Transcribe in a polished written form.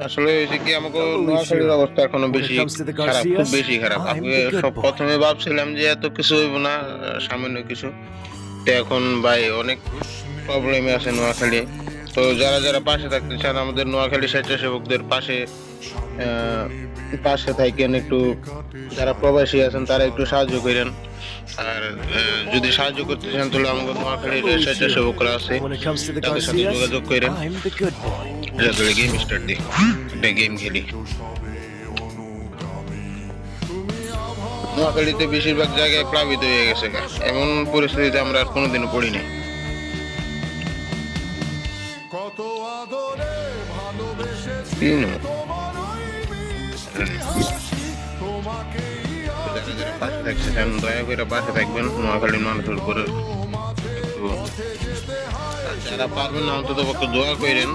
আসলে হয়েছে কি আমাকে Don't believe নোয়াখালীর Sheila. অবস্থা এখনো When it বেশি comes to the খারাপ, খুব Garcias, বেশি খারাপ। I'm আমি the good সব boy. প্রথমে ভাবছিলাম যে এত কিছু হইব না, সামান্য কিছু। তো এখন ভাই অনেক প্রবলেমে আছে নোয়াখালী। তো যারা পাশে থাকতে চান আমাদের নোয়াখালী স্বেচ্ছাসেবকদের আহ, পাশে থাকেন একটু। যারা প্রবাসী আছেন তারা একটু সাহায্য করেন। আর যদি সাহায্য করতে চান তাহলে আমাদের Don't নোয়াখালীর believe Sheila. স্বেচ্ছাসেবকরা আছে, When it comes to the তাদের সাথে Garcias, যোগাযোগ করেন। I'm the good boy. তাহলে গেম স্টার্ট দিই, একটা গেম খেলি। নোয়াখালীতে বেশিরভাগ জায়গায় প্লাবিত হয়ে গেছে গা। এমন পরিস্থিতিতে আমরা আর কোনোদিনও পড়িনি। তিন যারা পাশে থাকছেন দয়া করে পাশে থাকবেন নোয়াখালীর মানুষের উপরে একটু। আর যারা পারবেন না অন্তত পক্ষে দোয়া করেন